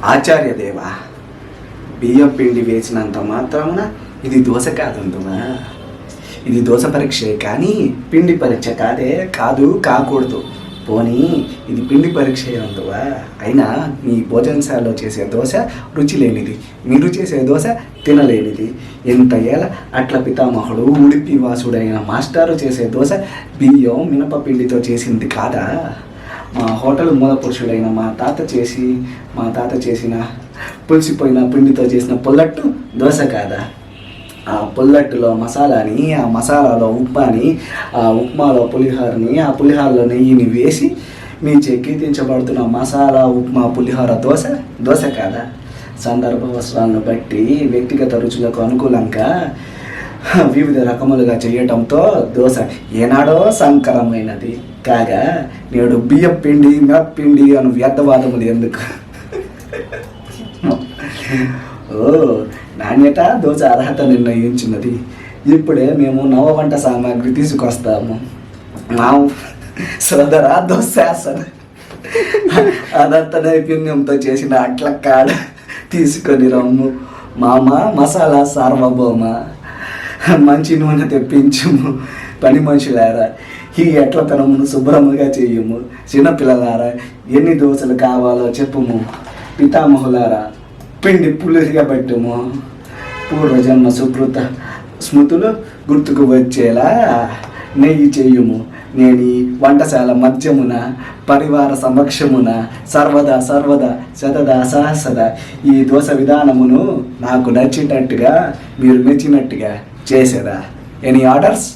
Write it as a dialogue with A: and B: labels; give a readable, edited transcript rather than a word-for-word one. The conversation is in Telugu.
A: ఆచార్యదేవా, బియ్యం పిండి వేసినంత మాత్రమున ఇది దోశ కాదంటున్నా. ఇది దోశ పరీక్షే కానీ పిండి పరీక్ష కాకూడదు. పోనీ ఇది పిండి పరీక్ష అందువా. అయినా మీ భోజనశాలలో చేసే దోశ రుచి లేనిది, మీరు చేసే దోశ తినలేనిది. ఎంత ఏళ్ళ అట్ల పితామహుడు ఉడిపి వాసుడైన మాస్టారు చేసే దోశ బియ్యం మినపపిండితో చేసింది కాదా? మా హోటల్ మూల పురుషుడైన మా తాత చేసిన పులిసిపోయిన పిండితో చేసిన పొల్లట్టు దోశ కాదా? ఆ పొల్లట్టులో మసాలాని, ఆ మసాలాలో ఉప్మాని, ఆ ఉప్మాలో పులిహోరని, ఆ పులిహోరలో నెయ్యిని వేసి మీ చెక్కితించబడుతున్న మసాలా ఉప్మా పులిహోర దోశ కాదా? సందర్భ వస్త్రాలను బట్టి వ్యక్తిగత రుచులకు అనుకూలంగా వివిధ రకములుగా చేయటంతో దోశ ఏనాడో సంకరమైనది కాగా నేడు బియ్యం పిండి మినప్పిండి అను వ్యర్థవాదములు ఎందుకు? నాణ్యత దోశ అర్హత నిర్ణయించినది. ఇప్పుడే మేము నవ వంట సామాగ్రి తీసుకొస్తాము. మా సోదర దోశ అదంత నైపుణ్యంతో చేసిన అట్ల కాడ తీసుకొని రమ్ము. మామ మసాలా సార్వభౌమ, మంచి నూనె తెప్పించుము. పని మనుషులారా, ఈ ఎట్లతనమును శుభ్రముగా చెయ్యము. చిన్నపిల్లలారా, ఎన్ని దోశలు కావాలో చెప్పుము. పితామహులారా, పిండి పులిగా పెట్టుము. పూర్వజన్మ సుకృత స్మృతులు గుర్తుకు వచ్చేలా నెయ్యి చేయుము. నేను ఈ వంటశాల మధ్యమున పరివార సమక్షమున సర్వదా శతదా సహస్రదా ఈ దోశ విధానమును నాకు నచ్చినట్టుగా, మీరు మెచ్చినట్టుగా చేసేదా. Any orders?